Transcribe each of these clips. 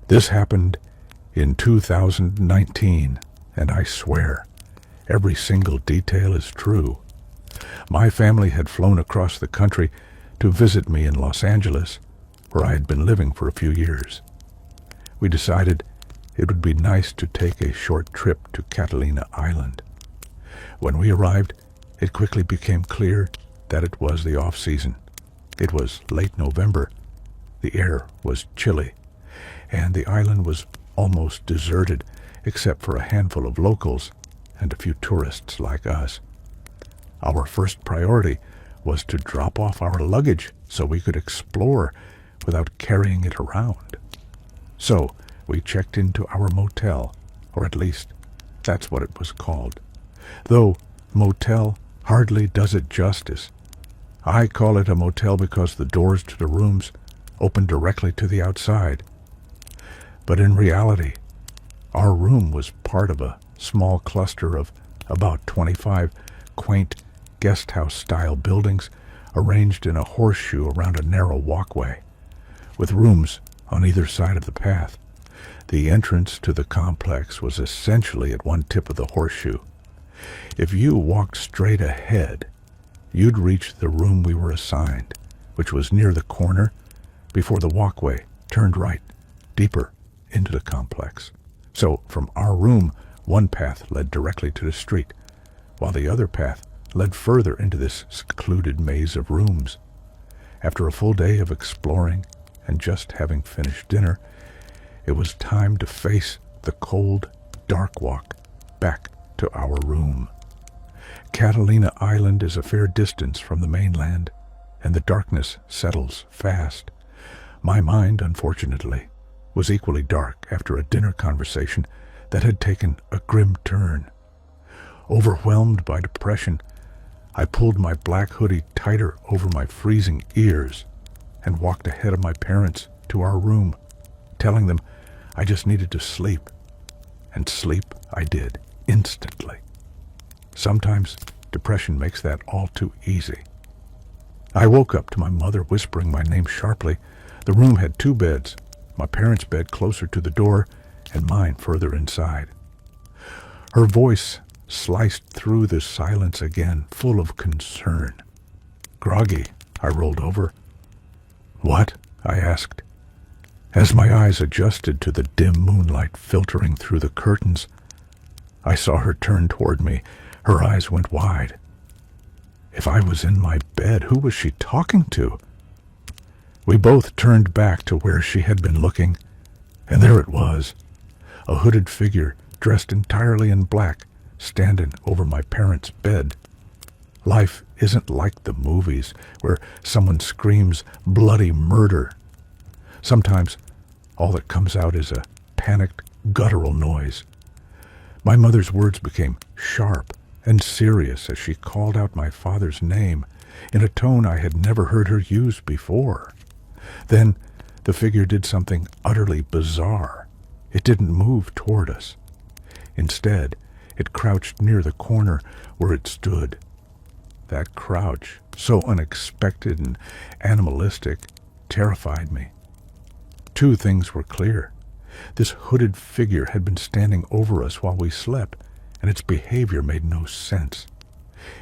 This happened in 2019, and I swear, every single detail is true. My family had flown across the country to visit me in Los Angeles, where I had been living for a few years. We decided it would be nice to take a short trip to Catalina Island. When we arrived, it quickly became clear that it was the off-season. It was late November, the air was chilly, and the island was almost deserted except for a handful of locals and a few tourists like us. Our first priority was to drop off our luggage so we could explore without carrying it around. So we checked into our motel, or at least that's what it was called. Though motel hardly does it justice. I call it a motel because the doors to the rooms open directly to the outside. But in reality, our room was part of a small cluster of about 25 quaint guest house-style buildings arranged in a horseshoe around a narrow walkway, with rooms on either side of the path. The entrance to the complex was essentially at one tip of the horseshoe. If you walked straight ahead, you'd reach the room we were assigned, which was near the corner before the walkway turned right, deeper into the complex. So from our room, one path led directly to the street, while the other path led further into this secluded maze of rooms. After a full day of exploring and just having finished dinner, it was time to face the cold, dark walk back to our room. Catalina Island is a fair distance from the mainland, and the darkness settles fast. My mind, unfortunately, was equally dark after a dinner conversation that had taken a grim turn. Overwhelmed by depression, I pulled my black hoodie tighter over my freezing ears and walked ahead of my parents to our room, telling them I just needed to sleep. And sleep I did, instantly. Sometimes depression makes that all too easy. I woke up to my mother whispering my name sharply. The room had two beds, my parents' bed closer to the door and mine further inside. Her voice sliced through the silence again, full of concern. Groggy, I rolled over. "What?" I asked. As my eyes adjusted to the dim moonlight filtering through the curtains, I saw her turn toward me. Her eyes went wide. If I was in my bed, who was she talking to? We both turned back to where she had been looking, and there it was, a hooded figure dressed entirely in black, standing over my parents' bed. Life isn't like the movies, where someone screams bloody murder. Sometimes all that comes out is a panicked, guttural noise. My mother's words became sharp and serious as she called out my father's name in a tone I had never heard her use before. Then the figure did something utterly bizarre. It didn't move toward us. Instead, it crouched near the corner where it stood. That crouch, so unexpected and animalistic, terrified me. Two things were clear. This hooded figure had been standing over us while we slept, and its behavior made no sense.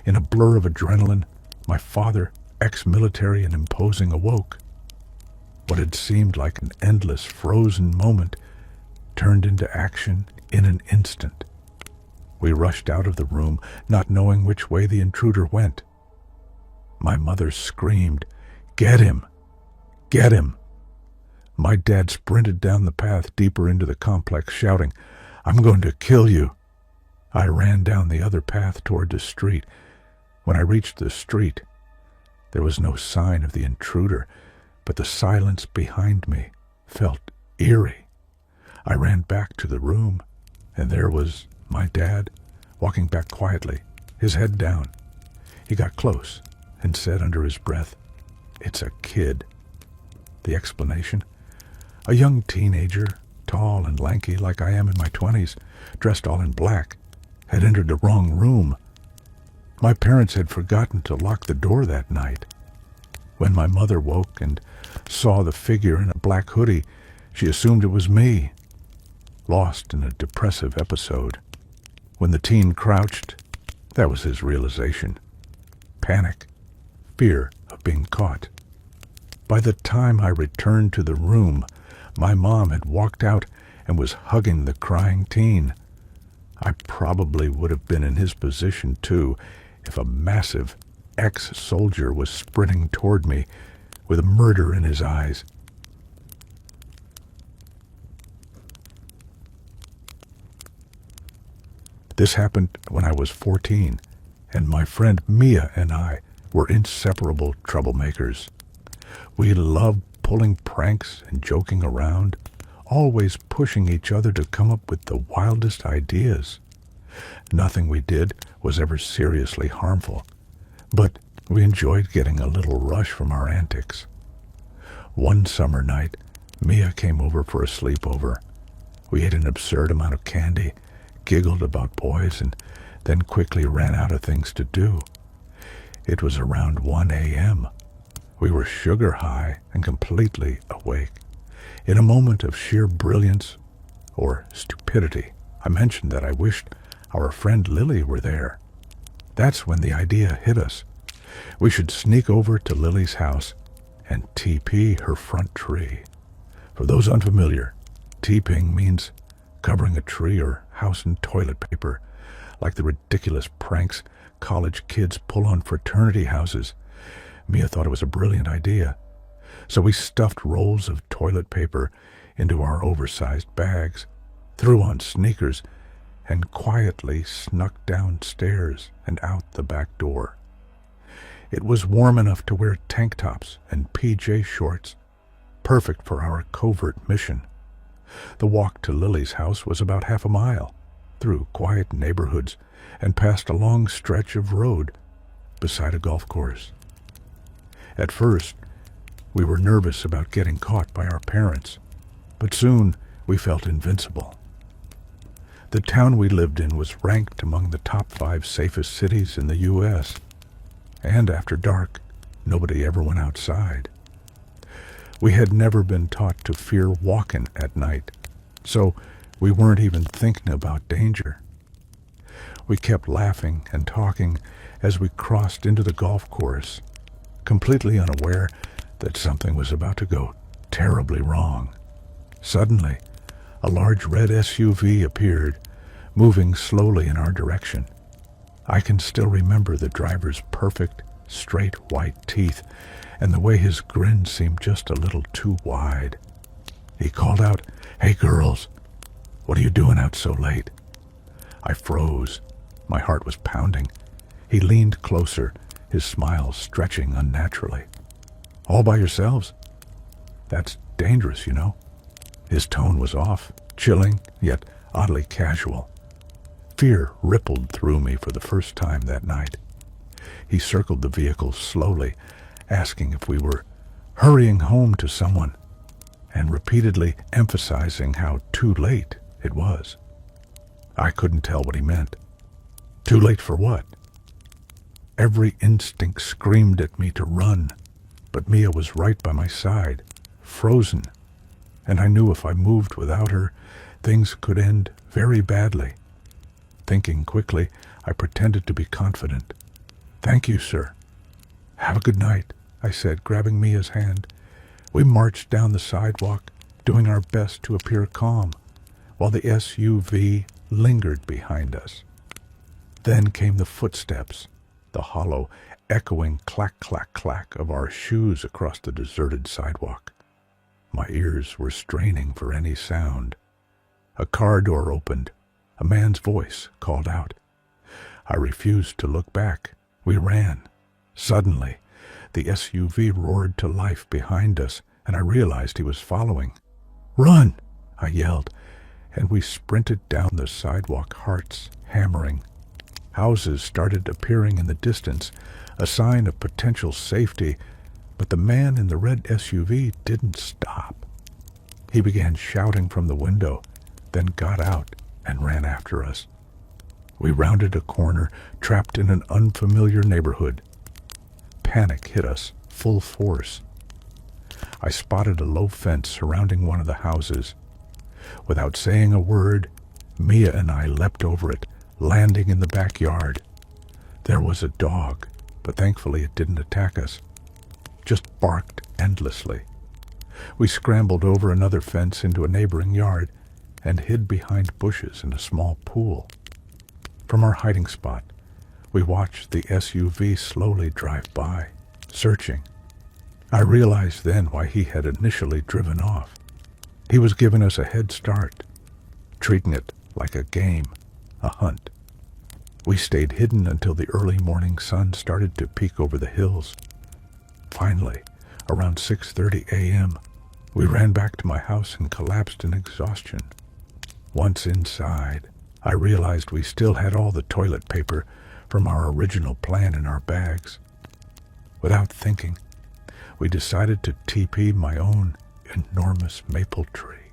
In a blur of adrenaline, my father, ex-military and imposing, awoke. What had seemed like an endless, frozen moment turned into action in an instant. We rushed out of the room, not knowing which way the intruder went. My mother screamed, "Get him! Get him!" My dad sprinted down the path deeper into the complex, shouting, "I'm going to kill you!" I ran down the other path toward the street. When I reached the street, there was no sign of the intruder, but the silence behind me felt eerie. I ran back to the room, and there was my dad, walking back quietly, his head down. He got close and said under his breath, "It's a kid." The explanation? A young teenager, tall and lanky like I am in my 20s, dressed all in black, had entered the wrong room. My parents had forgotten to lock the door that night. When my mother woke and saw the figure in a black hoodie, she assumed it was me, lost in a depressive episode. When the teen crouched, that was his realization. Panic, fear of being caught. By the time I returned to the room, my mom had walked out and was hugging the crying teen. I probably would have been in his position too if a massive ex-soldier was sprinting toward me with murder in his eyes. This happened when I was 14, and my friend Mia and I were inseparable troublemakers. We loved pulling pranks and joking around, always pushing each other to come up with the wildest ideas. Nothing we did was ever seriously harmful, but we enjoyed getting a little rush from our antics. One summer night, Mia came over for a sleepover. We ate an absurd amount of candy, giggled about boys, and then quickly ran out of things to do. It was around 1 a.m. We were sugar high and completely awake. In a moment of sheer brilliance or stupidity, I mentioned that I wished our friend Lily were there. That's when the idea hit us. We should sneak over to Lily's house and TP her front tree. For those unfamiliar, TPing means covering a tree or house in toilet paper, like the ridiculous pranks college kids pull on fraternity houses. Mia thought it was a brilliant idea, so we stuffed rolls of toilet paper into our oversized bags, threw on sneakers, and quietly snuck downstairs and out the back door. It was warm enough to wear tank tops and PJ shorts, perfect for our covert mission. The walk to Lily's house was about half a mile, through quiet neighborhoods and past a long stretch of road beside a golf course. At first, we were nervous about getting caught by our parents, but soon we felt invincible. The town we lived in was ranked among the top 5 safest cities in the U.S., and after dark, nobody ever went outside. We had never been taught to fear walking at night, so we weren't even thinking about danger. We kept laughing and talking as we crossed into the golf course, completely unaware that something was about to go terribly wrong. Suddenly, a large red SUV appeared, moving slowly in our direction. I can still remember the driver's perfect, straight white teeth and the way his grin seemed just a little too wide. He called out, "Hey girls, what are you doing out so late?" I froze. My heart was pounding. He leaned closer, his smile stretching unnaturally. "All by yourselves? That's dangerous, you know." His tone was off, chilling, yet oddly casual. Fear rippled through me for the first time that night. He circled the vehicle slowly, asking if we were hurrying home to someone, and repeatedly emphasizing how too late it was. I couldn't tell what he meant. Too late for what? Every instinct screamed at me to run, but Mia was right by my side, frozen, and I knew if I moved without her, things could end very badly. Thinking quickly, I pretended to be confident. "Thank you, sir." "Have a good night," I said, grabbing Mia's hand. We marched down the sidewalk, doing our best to appear calm, while the SUV lingered behind us. Then came the footsteps, the hollow, echoing clack-clack-clack of our shoes across the deserted sidewalk. My ears were straining for any sound. A car door opened. A man's voice called out. I refused to look back. We ran. Suddenly, the SUV roared to life behind us, and I realized he was following. "Run!" I yelled, and we sprinted down the sidewalk, hearts hammering. Houses started appearing in the distance, a sign of potential safety, but the man in the red SUV didn't stop. He began shouting from the window, then got out and ran after us. We rounded a corner, trapped in an unfamiliar neighborhood. Panic hit us, full force. I spotted a low fence surrounding one of the houses. Without saying a word, Mia and I leapt over it, landing in the backyard. There was a dog, but thankfully it didn't attack us, just barked endlessly. We scrambled over another fence into a neighboring yard and hid behind bushes in a small pool. From our hiding spot, we watched the SUV slowly drive by, searching. I realized then why he had initially driven off. He was giving us a head start, treating it like a game, a hunt. We stayed hidden until the early morning sun started to peek over the hills. Finally, around 6:30 a.m., we ran back to my house and collapsed in exhaustion. Once inside, I realized we still had all the toilet paper from our original plan in our bags. Without thinking, we decided to TP my own enormous maple tree.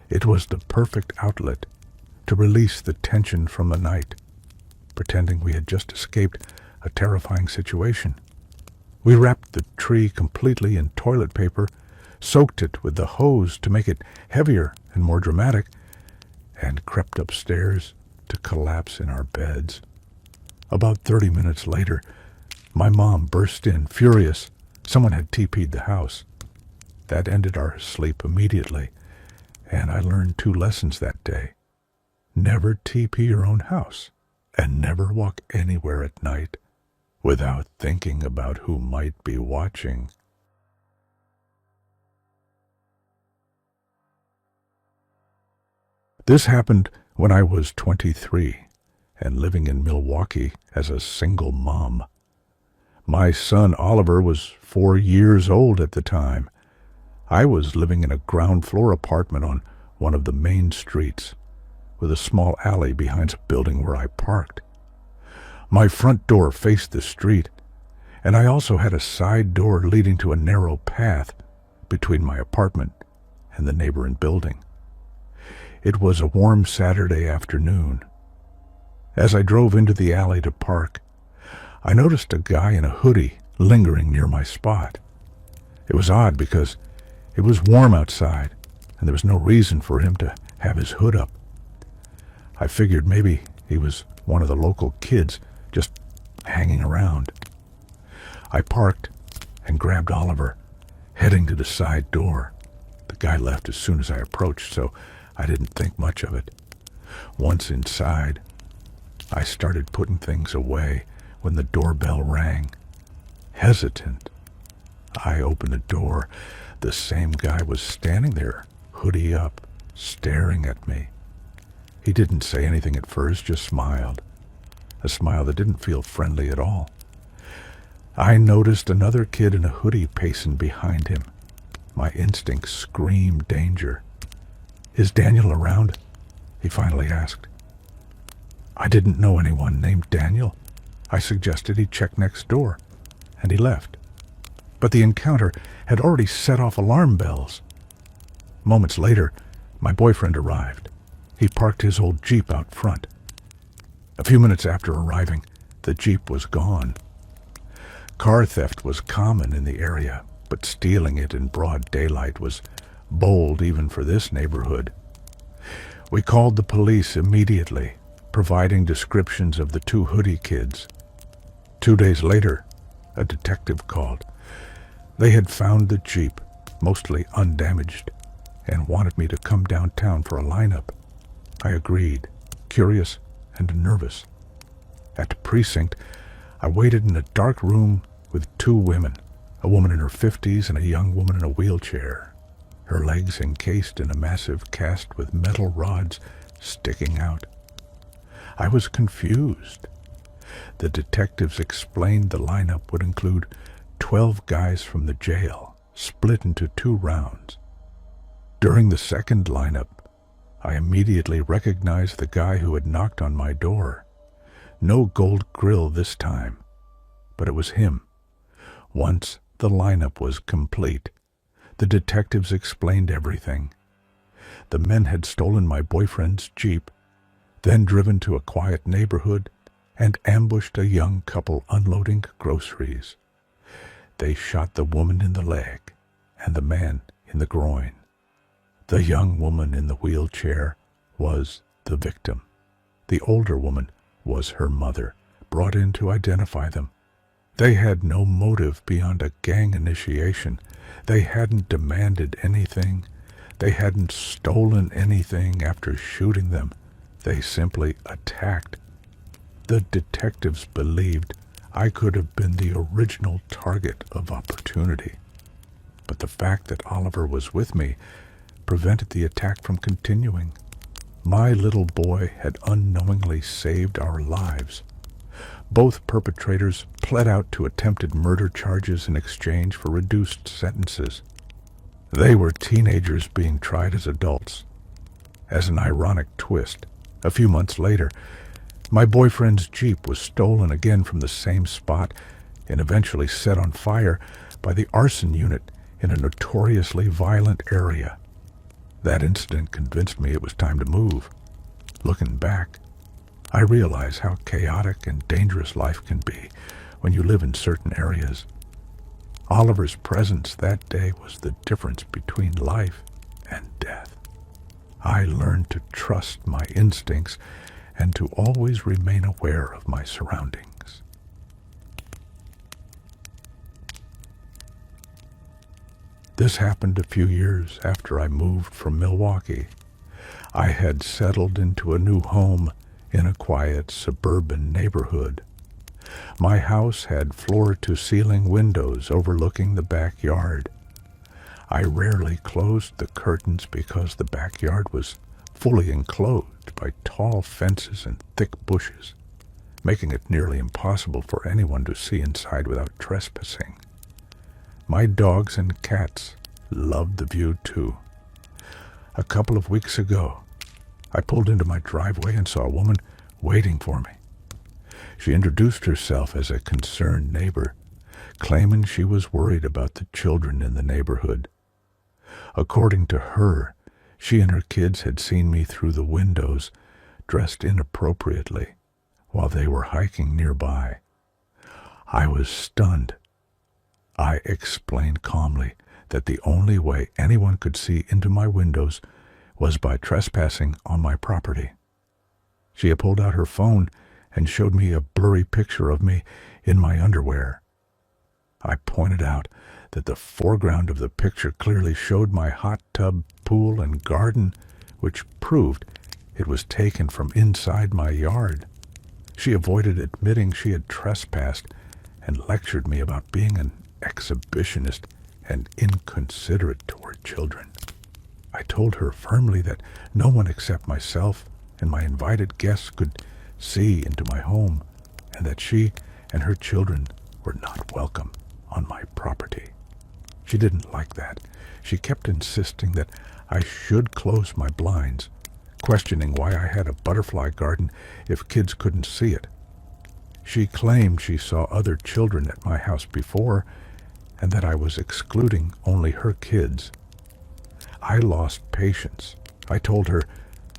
It was the perfect outlet to release the tension from the night, pretending we had just escaped a terrifying situation. We wrapped the tree completely in toilet paper, soaked it with the hose to make it heavier and more dramatic, and crept upstairs to collapse in our beds. About 30 minutes later, my mom burst in, furious. Someone had TP'd the house. That ended our sleep immediately, and I learned 2 lessons that day. Never TP your own house, and never walk anywhere at night without thinking about who might be watching. This happened when I was 23 and living in Milwaukee as a single mom. My son Oliver was 4 years old at the time. I was living in a ground floor apartment on one of the main streets, with a small alley behind a building where I parked. My front door faced the street, and I also had a side door leading to a narrow path between my apartment and the neighboring building. It was a warm Saturday afternoon. As I drove into the alley to park, I noticed a guy in a hoodie lingering near my spot. It was odd because it was warm outside, and there was no reason for him to have his hood up. I figured maybe he was one of the local kids just hanging around. I parked and grabbed Oliver, heading to the side door. The guy left as soon as I approached, so I didn't think much of it. Once inside, I started putting things away when the doorbell rang. Hesitant, I opened the door. The same guy was standing there, hoodie up, staring at me. He didn't say anything at first, just smiled. A smile that didn't feel friendly at all. I noticed another kid in a hoodie pacing behind him. My instincts screamed danger. "Is Daniel around?" he finally asked. I didn't know anyone named Daniel. I suggested he check next door, and he left. But the encounter had already set off alarm bells. Moments later, my boyfriend arrived. He parked his old Jeep out front. A few minutes after arriving, the Jeep was gone. Car theft was common in the area, but stealing it in broad daylight was bold even for this neighborhood. We called the police immediately, providing descriptions of the 2 hoodie kids. 2 days later, a detective called. They had found the Jeep, mostly undamaged, and wanted me to come downtown for a lineup. I agreed, curious and nervous. At the precinct, I waited in a dark room with 2 women, a woman in her 50s and a young woman in a wheelchair, her legs encased in a massive cast with metal rods sticking out. I was confused. The detectives explained the lineup would include 12 guys from the jail, split into 2 rounds. During the second lineup, I immediately recognized the guy who had knocked on my door. No gold grill this time, but it was him. Once the lineup was complete, the detectives explained everything. The men had stolen my boyfriend's Jeep. then driven to a quiet neighborhood and ambushed a young couple unloading groceries. They shot the woman in the leg and the man in the groin. The young woman in the wheelchair was the victim. The older woman was her mother, brought in to identify them. They had no motive beyond a gang initiation. They hadn't demanded anything. They hadn't stolen anything after shooting them. They simply attacked. The detectives believed I could have been the original target of opportunity. But the fact that Oliver was with me prevented the attack from continuing. My little boy had unknowingly saved our lives. Both perpetrators pled out to attempted murder charges in exchange for reduced sentences. They were teenagers being tried as adults. As an ironic twist, a few months later, my boyfriend's Jeep was stolen again from the same spot and eventually set on fire by the arson unit in a notoriously violent area. That incident convinced me it was time to move. Looking back, I realize how chaotic and dangerous life can be when you live in certain areas. Oliver's presence that day was the difference between life and death. I learned to trust my instincts and to always remain aware of my surroundings. This happened a few years after I moved from Milwaukee. I had settled into a new home in a quiet suburban neighborhood. My house had floor-to-ceiling windows overlooking the backyard. I rarely closed the curtains because the backyard was fully enclosed by tall fences and thick bushes, making it nearly impossible for anyone to see inside without trespassing. My dogs and cats loved the view too. A couple of weeks ago, I pulled into my driveway and saw a woman waiting for me. She introduced herself as a concerned neighbor, claiming she was worried about the children in the neighborhood. According to her, she and her kids had seen me through the windows, dressed inappropriately, while they were hiking nearby. I was stunned. I explained calmly that the only way anyone could see into my windows was by trespassing on my property. She had pulled out her phone and showed me a blurry picture of me in my underwear. I pointed out that the foreground of the picture clearly showed my hot tub, pool, and garden, which proved it was taken from inside my yard. She avoided admitting she had trespassed and lectured me about being an exhibitionist and inconsiderate toward children. I told her firmly that no one except myself and my invited guests could see into my home, and that she and her children were not welcome on my property. She didn't like that. She kept insisting that I should close my blinds, questioning why I had a butterfly garden if kids couldn't see it. She claimed she saw other children at my house before, and that I was excluding only her kids. I lost patience. I told her,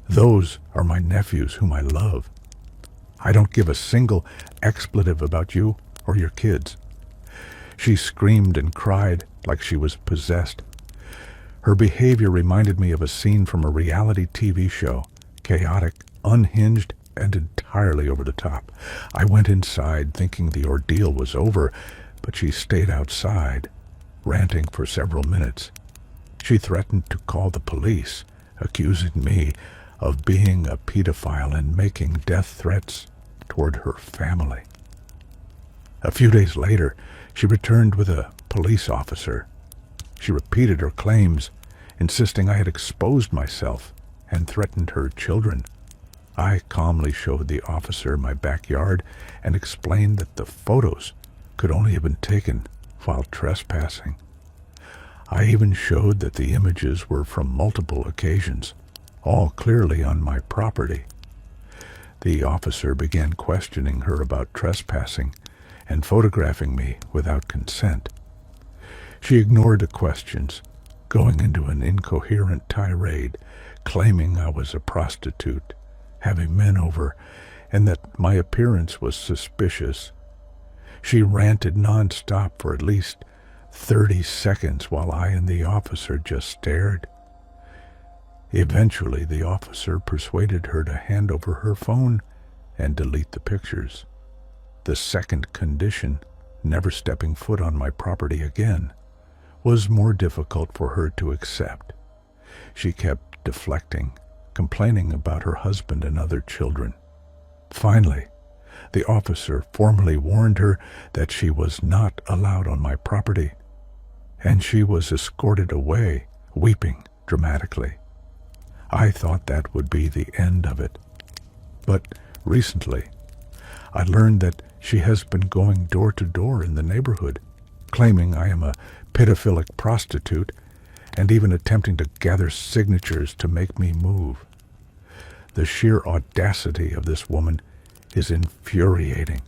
"Those are my nephews whom I love. I don't give a single expletive about you or your kids." She screamed and cried like she was possessed. Her behavior reminded me of a scene from a reality TV show, chaotic, unhinged, and entirely over the top. I went inside thinking the ordeal was over, but she stayed outside, ranting for several minutes. She threatened to call the police, accusing me of being a pedophile and making death threats toward her family. A few days later, she returned with a police officer. She repeated her claims, insisting I had exposed myself and threatened her children. I calmly showed the officer my backyard and explained that the photos could only have been taken while trespassing. I even showed that the images were from multiple occasions, all clearly on my property. The officer began questioning her about trespassing and photographing me without consent. She ignored the questions, going into an incoherent tirade, claiming I was a prostitute, having men over, and that my appearance was suspicious. She ranted nonstop for at least 30 seconds while I and the officer just stared. Eventually, the officer persuaded her to hand over her phone and delete the pictures. The second condition, never stepping foot on my property again, was more difficult for her to accept. She kept deflecting, complaining about her husband and other children. Finally, the officer formally warned her that she was not allowed on my property, and she was escorted away, weeping dramatically. I thought that would be the end of it. But recently, I learned that she has been going door to door in the neighborhood, claiming I am a pedophilic prostitute and even attempting to gather signatures to make me move. The sheer audacity of this woman is infuriating.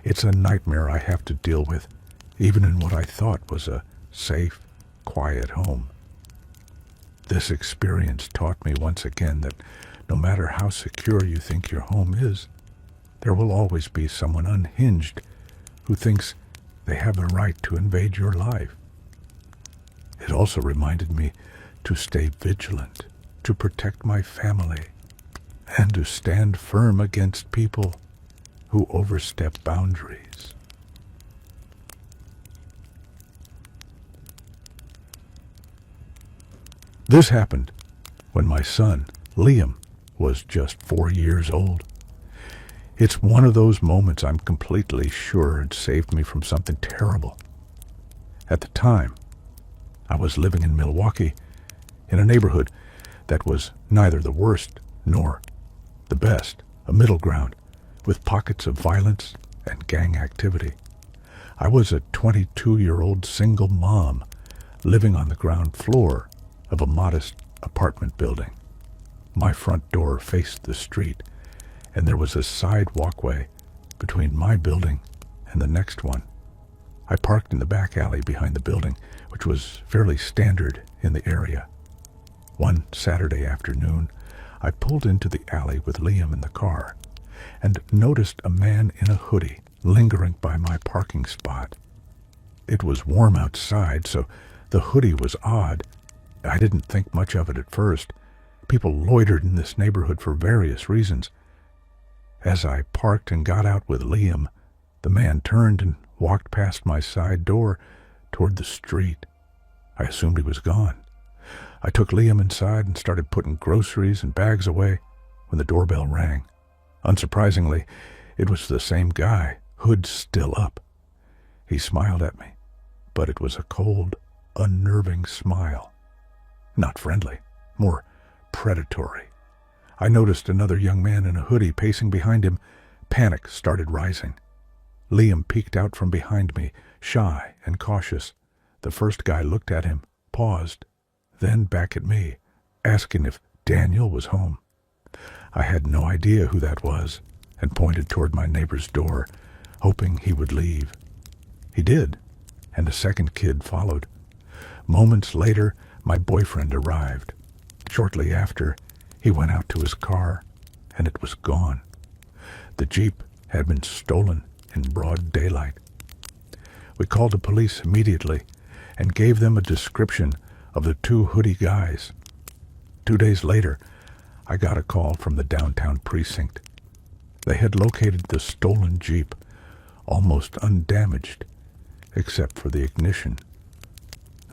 It's a nightmare I have to deal with, even in what I thought was a safe, quiet home. This experience taught me once again that no matter how secure you think your home is, there will always be someone unhinged who thinks they have the right to invade your life. It also reminded me to stay vigilant, to protect my family, and to stand firm against people who overstep boundaries. This happened when my son, Liam, was just 4 years old. It's one of those moments I'm completely sure it saved me from something terrible. At the time, I was living in Milwaukee, in a neighborhood that was neither the worst nor the best, a middle ground, with pockets of violence and gang activity. I was a 22-year-old single mom living on the ground floor of a modest apartment building. My front door faced the street, and there was a side walkway between my building and the next one. I parked in the back alley behind the building, which was fairly standard in the area. One Saturday afternoon, I pulled into the alley with Liam in the car and noticed a man in a hoodie lingering by my parking spot. It was warm outside, so the hoodie was odd. I didn't think much of it at first. People loitered in this neighborhood for various reasons. As I parked and got out with Liam, the man turned and walked past my side door toward the street. I assumed he was gone. I took Liam inside and started putting groceries and bags away when the doorbell rang. Unsurprisingly, it was the same guy, hood still up. He smiled at me, but it was a cold, unnerving smile. Not friendly, more predatory. I noticed another young man in a hoodie pacing behind him. Panic started rising. Liam peeked out from behind me, shy and cautious. The first guy looked at him, paused, then back at me, asking if Daniel was home. I had no idea who that was and pointed toward my neighbor's door, hoping he would leave. He did, and a second kid followed. Moments later, my boyfriend arrived. Shortly after, he went out to his car, and it was gone. The Jeep had been stolen in broad daylight. We called the police immediately and gave them a description of the two hoodie guys. 2 days later, I got a call from the downtown precinct. They had located the stolen Jeep, almost undamaged, except for the ignition.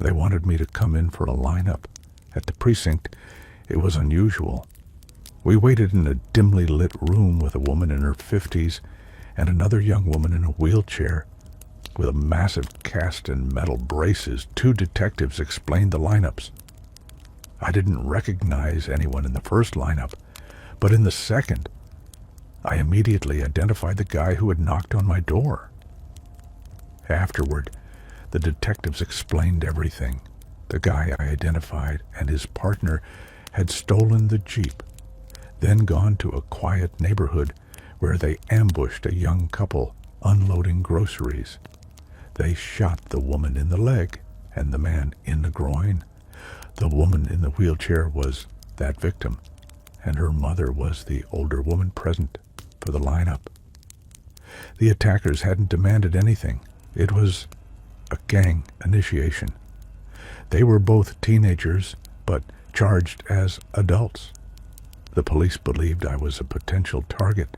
They wanted me to come in for a lineup. At the precinct, it was unusual. We waited in a dimly lit room with a woman in her 50s and another young woman in a wheelchair. With a massive cast in metal braces, 2 detectives explained the lineups. I didn't recognize anyone in the first lineup, but in the second, I immediately identified the guy who had knocked on my door. Afterward, the detectives explained everything. The guy I identified and his partner had stolen the Jeep, then gone to a quiet neighborhood where they ambushed a young couple unloading groceries. They shot the woman in the leg and the man in the groin. The woman in the wheelchair was that victim, and her mother was the older woman present for the lineup. The attackers hadn't demanded anything. It was a gang initiation. They were both teenagers, but charged as adults. The police believed I was a potential target,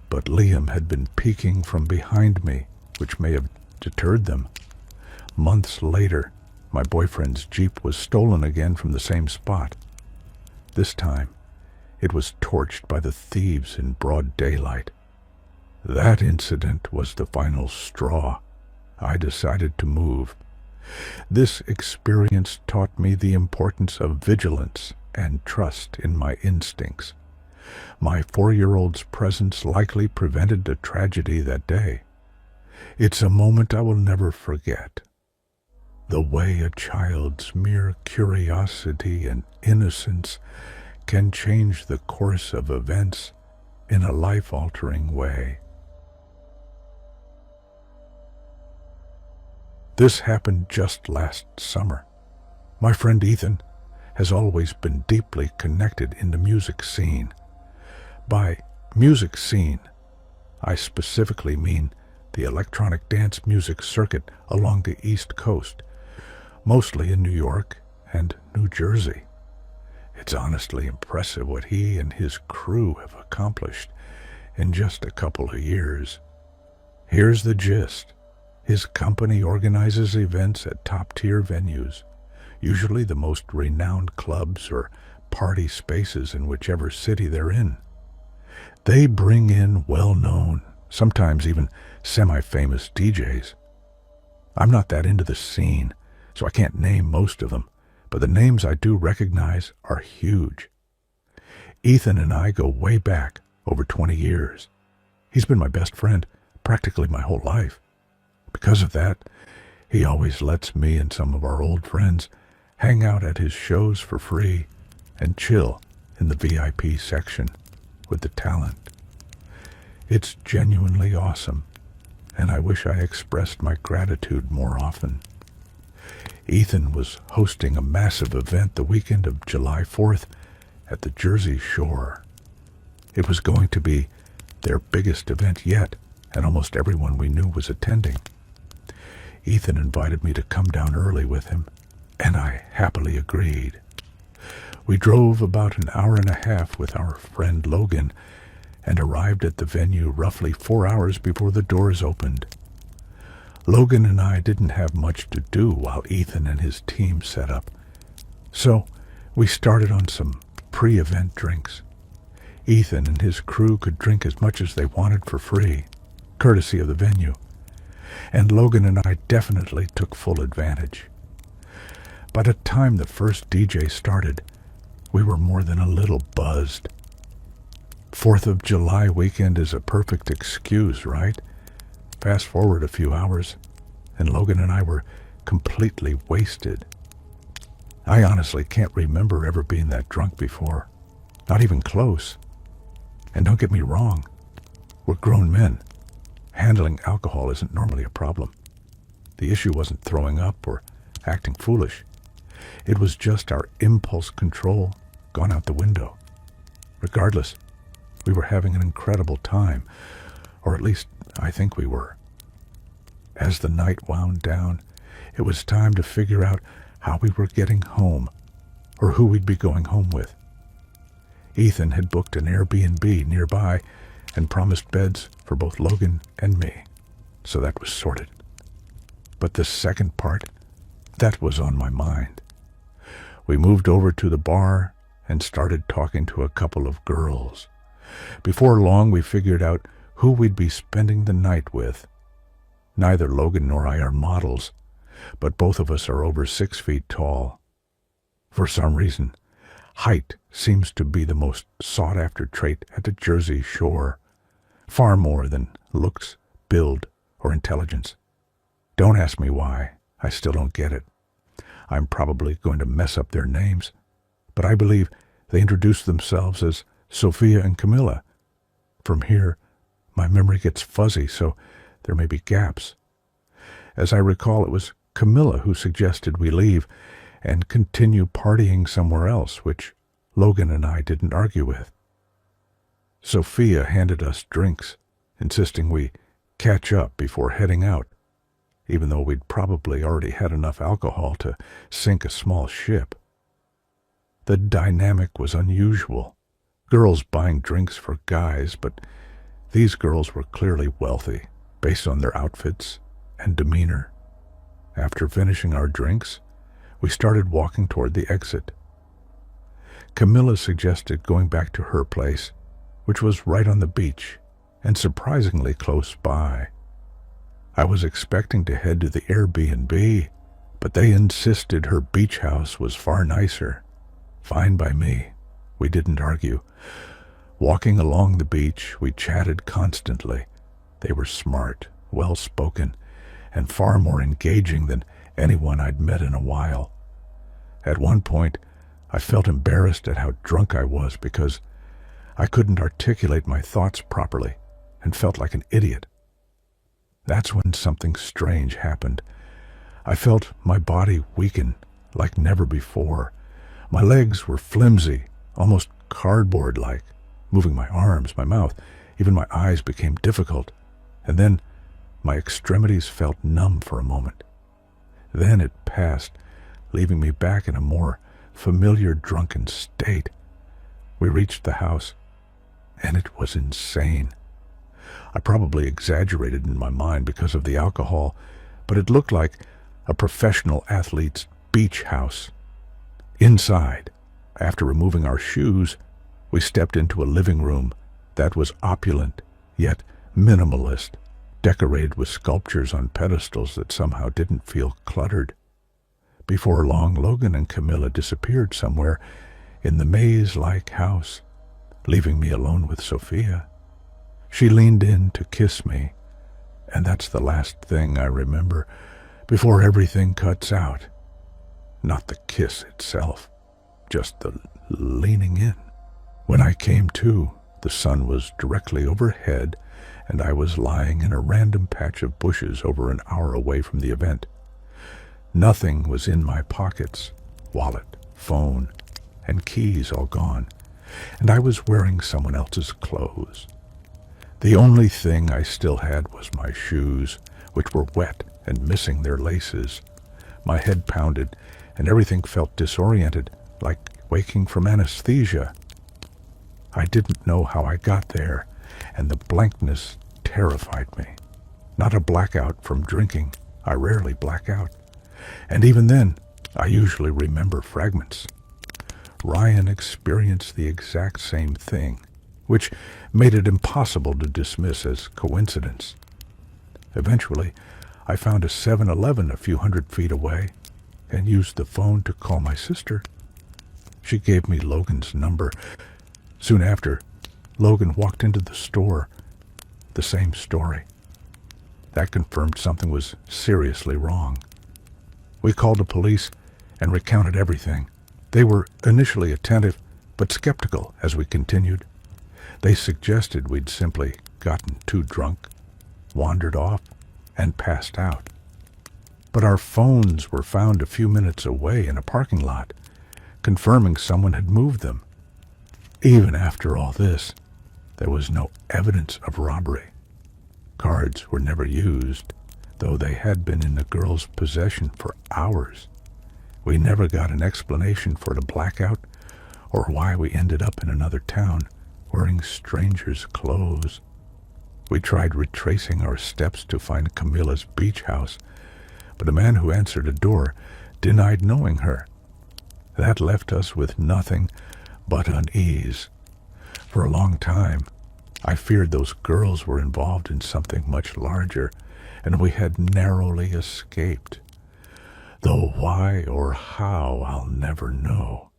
but Liam had been peeking from behind me, which may have deterred them. Months later, my boyfriend's Jeep was stolen again from the same spot. This time, it was torched by the thieves in broad daylight. That incident was the final straw. I decided to move. This experience taught me the importance of vigilance and trust in my instincts. My 4-year-old's presence likely prevented a tragedy that day. It's a moment I will never forget. The way a child's mere curiosity and innocence can change the course of events in a life-altering way. This happened just last summer. My friend Ethan has always been deeply connected in the music scene. By music scene, I specifically mean the electronic dance music circuit along the East Coast, mostly in New York and New Jersey. It's honestly impressive what he and his crew have accomplished in just a couple of years. Here's the gist. His company organizes events at top-tier venues, usually the most renowned clubs or party spaces in whichever city they're in. They bring in well-known, sometimes even semi-famous DJs. I'm not that into the scene, so I can't name most of them, but the names I do recognize are huge. Ethan and I go way back, over 20 years. He's been my best friend practically my whole life. Because of that, he always lets me and some of our old friends hang out at his shows for free and chill in the VIP section with the talent. It's genuinely awesome, and I wish I expressed my gratitude more often. Ethan was hosting a massive event the weekend of July 4th at the Jersey Shore. It was going to be their biggest event yet, and almost everyone we knew was attending. Ethan invited me to come down early with him, and I happily agreed. We drove about an hour and a half with our friend Logan and arrived at the venue roughly 4 hours before the doors opened. Logan and I didn't have much to do while Ethan and his team set up, so we started on some pre-event drinks. Ethan and his crew could drink as much as they wanted for free, courtesy of the venue, and Logan and I definitely took full advantage. By the time the first DJ started, we were more than a little buzzed. 4th of July weekend is a perfect excuse, right? Fast forward a few hours, and Logan and I were completely wasted. I honestly can't remember ever being that drunk before, not even close. And don't get me wrong, we're grown men. Handling alcohol isn't normally a problem. The issue wasn't throwing up or acting foolish. It was just our impulse control gone out the window. Regardless, we were having an incredible time, or at least I think we were. As the night wound down, it was time to figure out how we were getting home, or who we'd be going home with. Ethan had booked an Airbnb nearby and promised beds for both Logan and me, so that was sorted. But the second part, that was on my mind. We moved over to the bar and started talking to a couple of girls. Before long, we figured out who we'd be spending the night with. Neither Logan nor I are models, but both of us are over 6 feet tall. For some reason, height seems to be the most sought-after trait at the Jersey Shore, far more than looks, build, or intelligence. Don't ask me why. I still don't get it. I'm probably going to mess up their names, but I believe they introduce themselves as Sophia and Camilla. From here, my memory gets fuzzy, so there may be gaps. As I recall, it was Camilla who suggested we leave and continue partying somewhere else, which Logan and I didn't argue with. Sophia handed us drinks, insisting we catch up before heading out, even though we'd probably already had enough alcohol to sink a small ship. The dynamic was unusual. Girls buying drinks for guys, but these girls were clearly wealthy, based on their outfits and demeanor. After finishing our drinks, we started walking toward the exit. Camilla suggested going back to her place, which was right on the beach and surprisingly close by. I was expecting to head to the Airbnb, but they insisted her beach house was far nicer. Fine by me. We didn't argue. Walking along the beach, we chatted constantly. They were smart, well-spoken, and far more engaging than anyone I'd met in a while. At one point, I felt embarrassed at how drunk I was because I couldn't articulate my thoughts properly and felt like an idiot. That's when something strange happened. I felt my body weaken like never before. My legs were flimsy, almost cardboard-like. Moving my arms, my mouth, even my eyes became difficult. And then my extremities felt numb for a moment. Then it passed, leaving me back in a more familiar drunken state. We reached the house, and it was insane. I probably exaggerated in my mind because of the alcohol, but it looked like a professional athlete's beach house. Inside, after removing our shoes, we stepped into a living room that was opulent, yet minimalist, decorated with sculptures on pedestals that somehow didn't feel cluttered. Before long, Logan and Camilla disappeared somewhere in the maze-like house, leaving me alone with Sophia. She leaned in to kiss me, and that's the last thing I remember before everything cuts out. Not the kiss itself, just the leaning in. When I came to, the sun was directly overhead, and I was lying in a random patch of bushes over an hour away from the event. Nothing was in my pockets, wallet, phone, and keys all gone, and I was wearing someone else's clothes. The only thing I still had was my shoes, which were wet and missing their laces. My head pounded, and everything felt disoriented, like waking from anesthesia. I didn't know how I got there, and the blankness terrified me. Not a blackout from drinking. I rarely black out. And even then, I usually remember fragments. Ryan experienced the exact same thing, which made it impossible to dismiss as coincidence. Eventually, I found a 7-Eleven a few hundred feet away and used the phone to call my sister. She gave me Logan's number. Soon after, Logan walked into the store. The same story. That confirmed something was seriously wrong. We called the police and recounted everything. They were initially attentive, but skeptical as we continued. They suggested we'd simply gotten too drunk, wandered off, and passed out. But our phones were found a few minutes away in a parking lot, confirming someone had moved them. Even after all this, there was no evidence of robbery. Cards were never used, though they had been in the girl's possession for hours. We never got an explanation for the blackout or why we ended up in another town wearing strangers' clothes. We tried retracing our steps to find Camilla's beach house, but the man who answered the door denied knowing her. That left us with nothing but unease. For a long time, I feared those girls were involved in something much larger, and we had narrowly escaped. Though why or how, I'll never know.